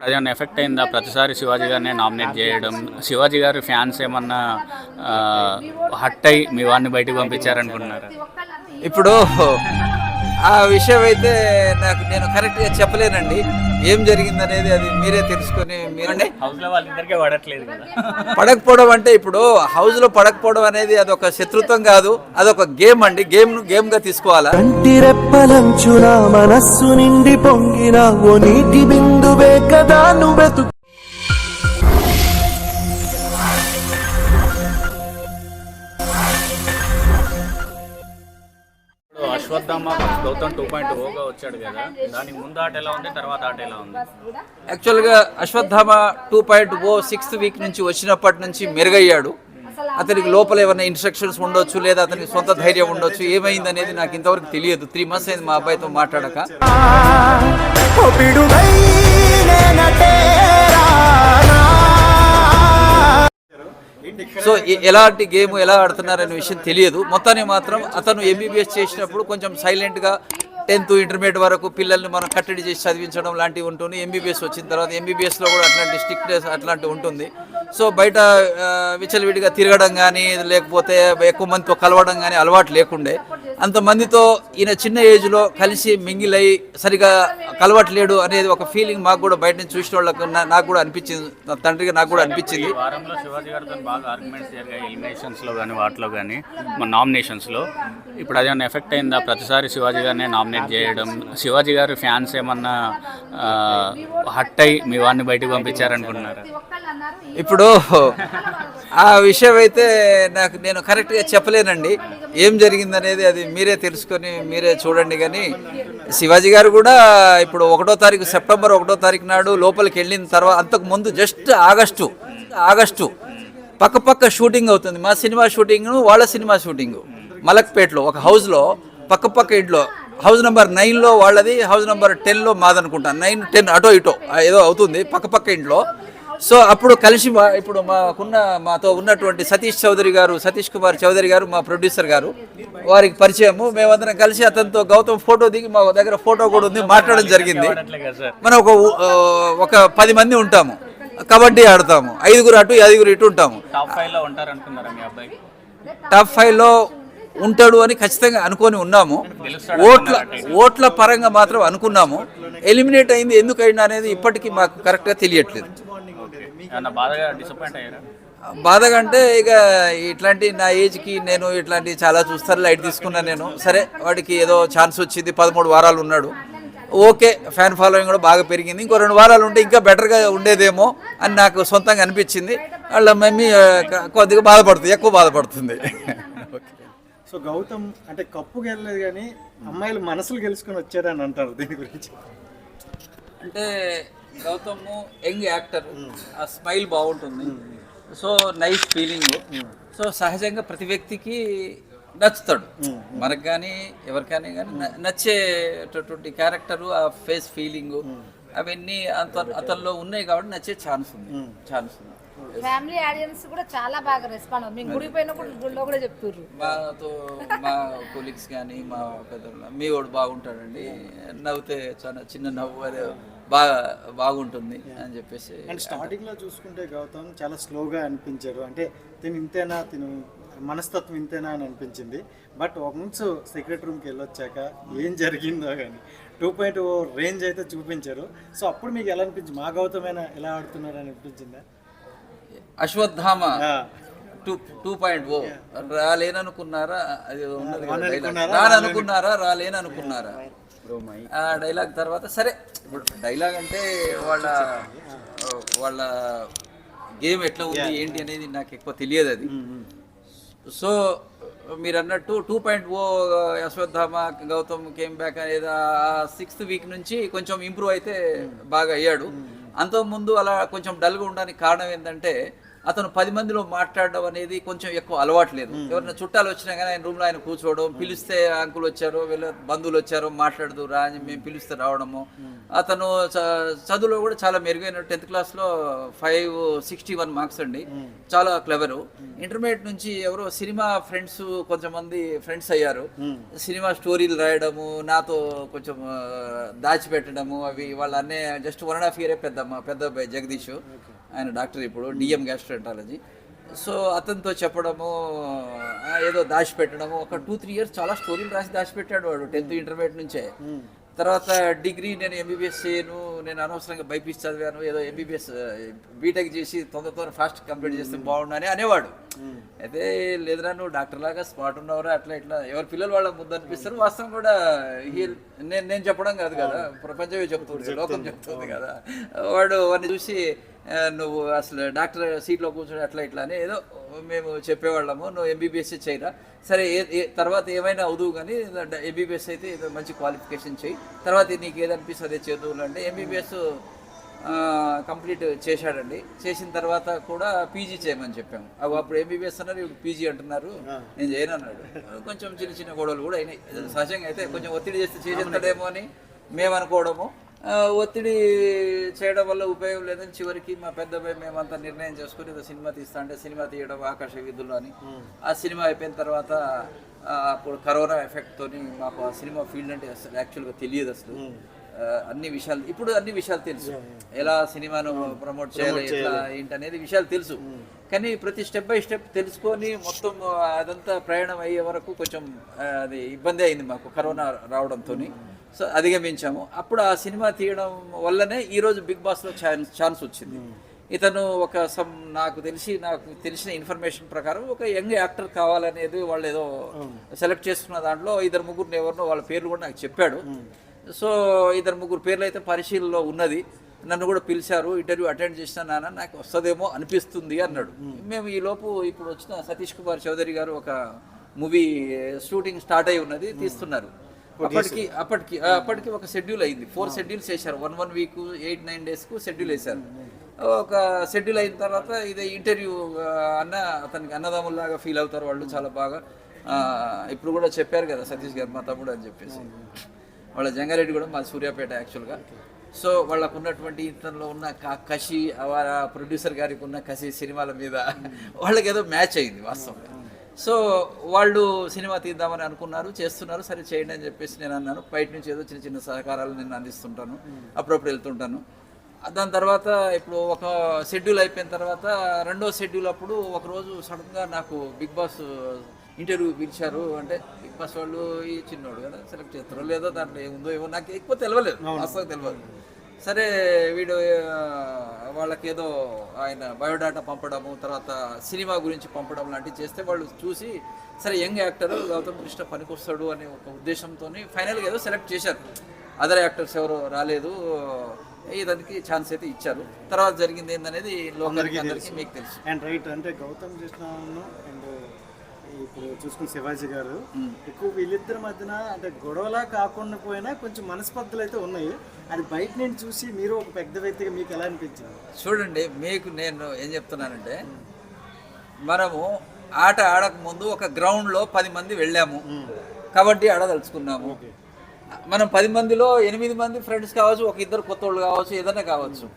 అదేమన్నా ఎఫెక్ట్ అయిందా? ప్రతిసారి శివాజీ గారినే నామినేట్ చేయడం, శివాజీ గారి ఫ్యాన్స్ ఏమన్నా హట్ అయ్యి మీ వాడిని బయటకు పంపించారనుకుంటున్నారా? ఇప్పుడు ఆ విషయం అయితే నేను కరెక్ట్గా చెప్పలేనండి. ఏం జరిగిందనేది అది మీరే తెలుసుకొని మీరండి. హౌస్లో వాళ్ళిద్దరికీ పడట్లేదు కదా. పడకపోవడం అంటే ఇప్పుడు హౌస్లో పడకపోవడం అనేది అదొక శత్రుత్వం కాదు, అదొక గేమ్ అండి. గేమ్గా తీసుకోవాలా. కంటి రెప్పలంచున మనస్సు నిండి పొంగిన ఓ నీటి బిందువే కదా నువ్వెతు. అశ్వత్థామ గౌతమ్ 2.0గా వచ్చాడు కదా, దానికి ముందు ఆట ఎలా ఉంది, తర్వాత ఆట ఎలా ఉంది? యాక్చువల్గా అశ్వత్థామ 2.0 6th వీక్ నుంచి వచ్చినప్పటి నుంచి మెరుగయ్యాడు. అతనికి లోపల ఏమైనా ఇన్స్ట్రక్షన్స్ ఉండొచ్చు, లేదా అతనికి సొంత ధైర్యం ఉండొచ్చు. ఏమైంది అనేది నాకు ఇంతవరకు తెలియదు. 3 months అయింది మా అబ్బాయితో మాట్లాడక. సో ఎలాంటి గేమ్ ఎలా ఆడుతున్నారనే విషయం తెలియదు. మొత్తాన్ని మాత్రం అతను ఎంబీబీఎస్ చేసినప్పుడు కొంచెం సైలెంట్గా 10th ఇంటర్మీడియట్ వరకు పిల్లల్ని మనం కట్టడి చేసి చదివించడం లాంటివి ఉంటుంది. ఎంబీబీఎస్ వచ్చిన తర్వాత ఎంబీబీఎస్లో కూడా అట్లాంటి స్ట్రిక్ట్నెస్ అట్లాంటివి ఉంటుంది. సో బయట విచ్చలవిడిగా తిరగడం కానీ, లేకపోతే ఎక్కువ మందితో కలవడం కానీ అలవాటు లేకుండే. అంతమందితో ఈయన చిన్న ఏజ్లో కలిసి మింగిలై సరిగా కలవట్లేడు అనేది ఒక ఫీలింగ్ మాకు కూడా బయట నుంచి చూసిన వాళ్ళకు నాకు కూడా అనిపించింది, తండ్రిగా నాకు కూడా అనిపించింది. వారంలో శివాజీ గారితో బాగా ఆర్గ్యుమెంట్స్ జరిగాయి, ఎలిమినేషన్స్లో కానీ వాటిలో కానీ, మన నామినేషన్స్లో. ఇప్పుడు అదేమన్నా ఎఫెక్ట్ అయిందా? ప్రతిసారి శివాజీ గారినే నామినేట్ చేయడం, శివాజీ గారి ఫ్యాన్స్ ఏమన్నా హట్ అయ్యి మీ వాడిని బయటకు పంపించారనుకుంటున్నారా? ఇప్పుడు ఆ విషయం అయితే నేను కరెక్ట్గా చెప్పలేనండి. ఏం జరిగిందనేది అది మీరే తెలుసుకొని మీరే చూడండి. కానీ శివాజీ గారు కూడా ఇప్పుడు సెప్టెంబర్ 1వ తారీఖు నాడు లోపలికి వెళ్ళిన తర్వాత, అంతకు ముందు జస్ట్ ఆగస్టు పక్క షూటింగ్ అవుతుంది. మా సినిమా షూటింగ్, వాళ్ళ సినిమా షూటింగ్ మలక్పేటలో ఒక హౌస్లో పక్క ఇంట్లో. హౌస్ నెంబర్ 9లో వాళ్ళది, హౌస్ నెంబర్ 10లో మాదనుకుంటా. 9, 10 అటో ఇటో ఏదో అవుతుంది పక్క ఇంట్లో. సో అప్పుడు కలిసి ఇప్పుడు మాతో ఉన్నటువంటి సతీష్ కుమార్ చౌదరి గారు మా ప్రొడ్యూసర్ గారు, వారికి పరిచయము. మేమందరం కలిసి అతనితో గౌతమ్ ఫోటో దిగి, మా దగ్గర ఫోటో కూడా ఉంది, మాట్లాడడం జరిగింది. మనం ఒక 10 మంది ఉంటాము, కబడ్డీ ఆడతాము, 5 అటు 5 ఇటు ఉంటాము. టాప్ 5లో ఉంటాడు అని ఖచ్చితంగా అనుకొని ఉన్నాము. ఓట్ల పరంగా మాత్రం అనుకున్నాము. ఎలిమినేట్ అయింది ఎందుకైనా అనేది ఇప్పటికీ మాకు కరెక్ట్గా తెలియట్లేదు. బాధగా అంటే ఇక ఇట్లాంటి నా ఏజ్కి నేను ఇట్లాంటి చాలా చూస్తారు, లైట్ తీసుకున్నా నేను. సరే వాడికి ఏదో ఛాన్స్ వచ్చింది, 13 వారాలు ఉన్నాడు, ఓకే. ఫ్యాన్ ఫాలోయింగ్ కూడా బాగా పెరిగింది. ఇంకో 2 వారాలు ఉంటే ఇంకా బెటర్గా ఉండేదేమో అని నాకు సొంతంగా అనిపించింది. వాళ్ళ మమ్మీ కొద్దిగా ఎక్కువ బాధపడుతుంది. సో గౌతమ్ అంటే కప్పు గెలలేదు కానీ అమ్మాయిలు మనసులు గెలుచుకొని వచ్చారని అంటారు. దీని గురించి అంటే గౌతమ్ యంగ్ యాక్టర్, ఆ స్మైల్ బాగుంటుంది. So nice feeling. సో సహజంగా ప్రతి వ్యక్తికి నచ్చుతాడు. మనకు కానీ ఎవరికైనా కానీ నచ్చేటటువంటి క్యారెక్టరు, ఆ ఫేస్ ఫీలింగు అవన్నీ అతనిలో ఉన్నాయి కాబట్టి నచ్చే ఛాన్స్ ఉంది. ఫ్యామిలీ ఆడియన్స్ కూడా చాలా బాగా రెస్పాండ్ అవుతుంది. మేము గుడికి పోయినప్పుడు గుడిలో కూడా చెప్తుర్రు. మా కొలీగ్స్ కానీ మా పెద్దలు, మీ వాడు బాగుంటాడండి, నవ్వుతే చాలా చిన్న నవ్వు, అదే బాగుంటుంది అని చెప్పేసి. అండ్ స్టార్టింగ్లో చూసుకుంటే గౌతమ్ చాలా స్లోగా అనిపించారు. అంటే తిను మనస్తత్వం ఇంతేనా అని అనిపించింది. బట్ వన్స్ సెక్రెటరీ రూమ్కి వెళ్ళొచ్చాక ఏం జరిగిందో కానీ 2.0 రేంజ్ అయితే చూపించారు. సో అప్పుడు మీకు ఎలా అనిపించింది? మా గౌతమైనా ఎలా ఆడుతున్నారు అని అనిపించిందా? అశ్వత్థామ 2.0 రాలేననుకున్నారా, అది రాలేననుకున్నారా ఆ డైలాగ్ తర్వాత. సరే ఇప్పుడు డైలాగ్ అంటే వాళ్ళ గేమ్ ఎట్లా ఉంది ఏంటి అనేది నాకు ఎక్కువ తెలియదు అది. సో మీరు అన్నట్టు 2.0 అశ్వత్థామ గౌతమ్ కేమ్ బ్యాక్ అనేది 6th వీక్ నుంచి కొంచెం ఇంప్రూవ్ అయితే బాగా అయ్యాడు. అంతకుముందు అలా కొంచెం డల్గా ఉండడానికి కారణం ఏంటంటే అతను 10 మందిలో మాట్లాడడం అనేది కొంచెం ఎక్కువ అలవాటు లేదు. ఎవరైనా చుట్టాలు వచ్చినా కానీ ఆయన రూమ్లో ఆయన కూర్చోవడం, పిలిస్తే అంకుల్ వచ్చారు, వీళ్ళ బంధువులు వచ్చారు, మాట్లాడదు రా అని మేము పిలిస్తే రావడము. అతను చదువులో కూడా చాలా మెరుగైన 10th క్లాస్లో 561 మార్క్స్ అండి, చాలా క్లెవరు. ఇంటర్మీడియట్ నుంచి ఎవరో సినిమా ఫ్రెండ్స్ కొంతమంది ఫ్రెండ్స్ అయ్యారు. సినిమా స్టోరీలు రాయడము, నాతో కొంచెం దాచిపెట్టడము, అవి వాళ్ళ అన్నే జస్ట్ 1.5 year పెద్ద అబ్బాయి జగదీష్, ఆయన డాక్టర్ ఇప్పుడు డిఎం గ్యాస్ట్రోఎంటాలజీ. సో అతనితో చెప్పడము, ఏదో దాచిపెట్టడము, ఒక 2-3 years చాలా స్టోరీలు రాసి దాచిపెట్టాడు వాడు 10th ఇంటర్మీడియట్ నుంచే. తర్వాత డిగ్రీ నేను ఎంబీబీఎస్ చేయను, నేను అనవసరంగా బైపీసీ చదివాను, ఏదో ఎంబీబీఎస్ బీటెక్ చేసి తొందర ఫాస్ట్ కంప్లీట్ చేస్తే బాగుండని అనేవాడు. అయితే లేదురా నువ్వు డాక్టర్ లాగా స్మార్ట్ ఉన్నవరా, అట్లా ఇట్లా ఎవరి పిల్లలు వాళ్ళ ముందు అనిపిస్తారు. వాస్తవం కూడా నేను చెప్పడం కాదు కదా, ప్రపంచమే చెప్తుంది, లోకం చెప్తుంది కదా. వాడు వాడిని చూసి నువ్వు అసలు డాక్టర్ సీట్లో కూర్చొని అట్లా ఇట్లా అని ఏదో మేము చెప్పేవాళ్ళము, నువ్వు ఎంబీబీఎస్ చేయరా, సరే తర్వాత ఏమైనా అవుదువు కానీ ఎంబీబీఎస్ అయితే ఏదో మంచి క్వాలిఫికేషన్ చేయి, తర్వాత నీకు ఏదనిపిస్తుంది అదే చదువులు అంటే ఎంబీబీఎస్ కంప్లీట్ చేశాడండి. చేసిన తర్వాత కూడా పీజీ చేయమని చెప్పాము. అప్పుడు ఎంబీబీఎస్ అన్నారు, ఇప్పుడు పీజీ అంటున్నారు, నేను చేయను అన్నాడు. కొంచెం చిన్న గొడవలు కూడా అయినాయి. సహజంగా అయితే కొంచెం ఒత్తిడి చేస్తే చేసేస్తాడేమో అని మేము అనుకోవడము, ఒత్తిడి చేయడం వల్ల ఉపయోగం లేదని చివరికి మా పెద్దబాయి మేమంతా నిర్ణయం చేసుకుని ఏదో సినిమా తీస్తా అంటే సినిమా తీయడం ఆకాశ వీధుల్లో అని. ఆ సినిమా అయిపోయిన తర్వాత అప్పుడు కరోనా ఎఫెక్ట్తో మాకు ఆ సినిమా ఫీల్డ్ అంటే అసలు యాక్చువల్గా తెలియదు అసలు. అన్ని విషయాలు ఇప్పుడు అన్ని విషయాలు తెలుసు, ఎలా సినిమాను ప్రమోట్ చేయాలి, ఎట్లా ఏంటనేది విషయాలు తెలుసు. కానీ ప్రతి స్టెప్ బై స్టెప్ తెలుసుకొని మొత్తం అదంతా ప్రయాణం అయ్యే వరకు కొంచెం అది ఇబ్బంది అయింది మాకు కరోనా రావడంతో. సో అధిగమించాము. అప్పుడు ఆ సినిమా తీయడం వల్లనే ఈరోజు బిగ్ బాస్లో ఛాన్స్ వచ్చింది. ఇతను నాకు తెలిసిన ఇన్ఫర్మేషన్ ప్రకారం ఒక యంగ్ యాక్టర్ కావాలనేది వాళ్ళు ఏదో సెలెక్ట్ చేసుకున్న దాంట్లో 2-3 ఎవరినో వాళ్ళ పేర్లు కూడా నాకు చెప్పాడు. సో 2-3 పేర్లు అయితే పరిశీలనలో ఉన్నది. నన్ను కూడా పిలిచారు, ఇంటర్వ్యూ అటెండ్ చేసిన నాన్న నాకు వస్తుందేమో అనిపిస్తుంది అన్నాడు. మేము ఈలోపు ఇప్పుడు వచ్చిన సతీష్ కుమార్ చౌదరి గారు ఒక మూవీ షూటింగ్ స్టార్ట్ అయి ఉన్నది, తీస్తున్నారు. అప్పటికి ఒక షెడ్యూల్ అయింది, 4 షెడ్యూల్స్ వేశారు. 1 week 8-9 daysకు షెడ్యూల్ వేశారు. ఒక షెడ్యూల్ అయిన తర్వాత ఇదే ఇంటర్వ్యూ అతనికి అన్నదమ్ముల్లాగా ఫీల్ అవుతారు వాళ్ళు చాలా బాగా. ఇప్పుడు కూడా చెప్పారు కదా సతీష్ గారు మా తమ్ముడు అని చెప్పేసి. వాళ్ళ జంగారెడ్డి కూడా మా సూర్యాపేట యాక్చువల్గా. సో వాళ్ళకు ఉన్నటువంటి ఇతరులో ఉన్న కసి, ప్రొడ్యూసర్ గారికి ఉన్న కసి సినిమాల మీద వాళ్ళకి ఏదో మ్యాచ్ అయింది వాస్తవంగా. సో వాళ్ళు సినిమా తీద్దామని అనుకున్నారు, చేస్తున్నారు. సరే చేయండి అని చెప్పేసి నేను అన్నాను. బయట నుంచి ఏదో చిన్న సహకారాలు నేను అందిస్తుంటాను, అప్పుడప్పుడు వెళ్తుంటాను. దాని తర్వాత ఇప్పుడు ఒక షెడ్యూల్ అయిపోయిన తర్వాత 2వ షెడ్యూల్ అప్పుడు ఒకరోజు సడన్గా నాకు బిగ్ బాస్ ఇంటర్వ్యూ పిలిచారు. అంటే బిగ్ బాస్ వాళ్ళు ఈ చిన్నోడు కదా సెలెక్ట్ చేస్తారో లేదో దాంట్లో ఏముందో ఏమో నాకు ఎక్కువ తెలియలేదు, వాస్తవం తెలియదు. సరే వీడు వాళ్ళకేదో ఆయన బయోడాటా పంపడము, తర్వాత సినిమా గురించి పంపడం లాంటివి చేస్తే వాళ్ళు చూసి సరే యంగ్ యాక్టర్ గౌతమ్ కృష్ణ పనికొస్తాడు అనే ఒక ఉద్దేశంతో ఫైనల్గా ఏదో సెలెక్ట్ చేశారు. అదర్ యాక్టర్స్ ఎవరు రాలేదు, దానికి ఛాన్స్ అయితే ఇచ్చారు. తర్వాత జరిగింది ఏందనేది లోకల్కి అందరికీ మీకు తెలుసు. అండ్ రైట్, అంటే గౌతమ్ కృష్ణను అండ్ ఇప్పుడు చూసుకున్న శివాజీ గారు ఎక్కువ వీళ్ళిద్దరి మధ్యన అంటే గొడవలా కాకుండా పోయినా కొంచెం మనస్పర్ధలు అయితే ఉన్నాయి. అది బయట నేను చూసి మీరు ఒక పెద్ద వ్యక్తిగా మీకు ఎలా అనిపించింది? చూడండి, మీకు నేను ఏం చెప్తున్నానంటే, మనము ఆట ఆడక ముందు ఒక గ్రౌండ్లో 10 మంది వెళ్ళాము, కబడ్డీ ఆడదలుచుకున్నాము. మనం 10 మందిలో 8 మంది ఫ్రెండ్స్ కావచ్చు, ఒక 2 కొత్త వాళ్ళు కావచ్చు, ఏదైనా కావచ్చు.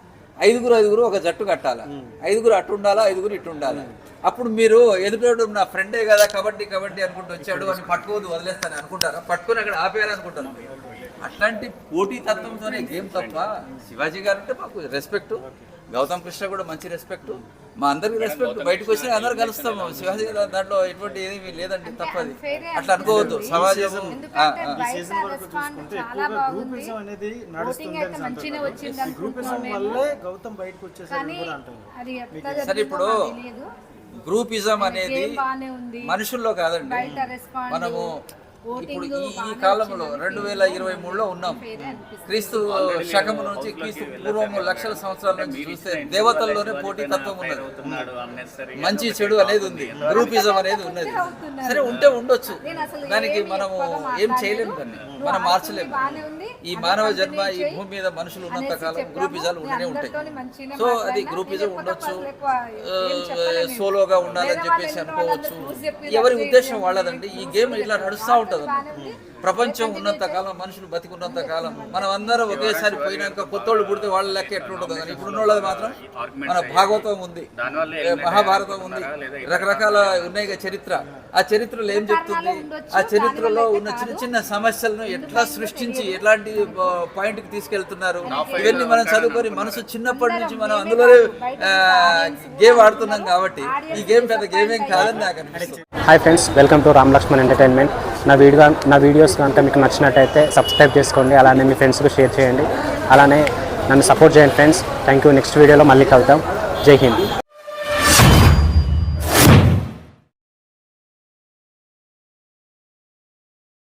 5 ఒక జట్టు కట్టాలా, 5 అటు ఉండాలా, 5 ఇటు ఉండాలా. అప్పుడు మీరు ఎదుటోడు నా ఫ్రెండే కదా కబడ్డీ అనుకుంటూ వచ్చాడు అని పట్టుకోదు వదిలేస్తాను అనుకుంటారా? పట్టుకొని అక్కడ ఆపేయాలనుకుంటాను. అట్లాంటి పోటీ తత్వంతోనే గేమ్ తప్ప. శివాజీ గారు అంటే మాకు రెస్పెక్ట్, గౌతమ్ కృష్ణ కూడా మంచి రెస్పెక్ట్, మా అందరికి రెస్పెక్ట్. బయటకు వచ్చిన అందరు కలుస్తాము. శివాజీ గారు దాంట్లో ఎటువంటి ఏమీ లేదండి, తప్పది. అట్లా అనుకోవద్దు. సమాజం గ్రూపిజం అనేది నడుస్తుంది, గ్రూపిజం వల్లే గౌతమ్ బయటకు వచ్చేసరికి కూడా అంటారు. సరే, ఇప్పుడు గ్రూపిజం అనేది మనుషుల్లో కాదండి. మనము ఇప్పుడు ఈ కాలంలో 2023లో ఉన్నాం. క్రీస్తు శకము నుంచి క్రీస్తు పూర్వము లక్షల సంవత్సరాల నుంచి చూస్తే దేవతల్లోనే పోటీ తత్వం ఉన్నది, మంచి చెడు అనేది ఉంది, గ్రూపిజం అనేది ఉన్నది. సరే ఉంటే ఉండొచ్చు, దానికి మనము ఏం చేయలేము, దాన్ని మనం మార్చలేము. ఈ మానవ జన్మ ఈ భూమి మీద మనుషులు ఉన్నంత కాలం గ్రూపిజాలు ఉండనే ఉంటాయి. సో అది గ్రూపిజం ఉండొచ్చు, సోలోగా ఉండాలని చెప్పేసి అనుకోవచ్చు. ఎవరి ఉద్దేశం వాళ్ళదండి. ఈ గేమ్ ఇట్లా నడుస్తూ ఉంటుంది. ప్రపంచం ఉన్నంత కాలం, మనుషులు బతికున్నంత కాలం, మనం అందరం ఒకేసారి పోయినాక కొత్తోళ్ళు పుడితే వాళ్ళ లెక్క ఎట్లుంటుందో కానీ ఇప్పుడు ఉన్నోళ్ళది మాత్రం మన భాగవతం ఉంది, మహాభారతం ఉంది, రకరకాల ఉన్నాయి చరిత్ర. ఆ చరిత్రలో ఏం చెప్తుంది, ఆ చరిత్రలో ఉన్న చిన్న చిన్న సమస్యలను ఎట్లా సృష్టించి ఎట్లాంటి పాయింట్కి తీసుకెళ్తున్నారు, ఇవన్నీ మనం చదువుకొని మనసు చిన్నప్పటి నుంచి మనం అందులోనే గేమ్ ఆడుతున్నాం కాబట్టి ఈ గేమ్ పెద్ద గేమ్ ఏం కాదని నాకు అనిపిస్తుంది. Hi friends, welcome to Ram Lakshman entertainment. నా వీడియోస్ కనుక మీకు నచ్చినట్టయితే సబ్స్క్రైబ్ చేసుకోండి, అలానే మీ ఫ్రెండ్స్కి షేర్ చేయండి, అలానే నన్ను సపోర్ట్ చేయండి ఫ్రెండ్స్. Thank you. నెక్స్ట్ వీడియోలో మళ్ళీ కలుద్దాం. జై హింద్.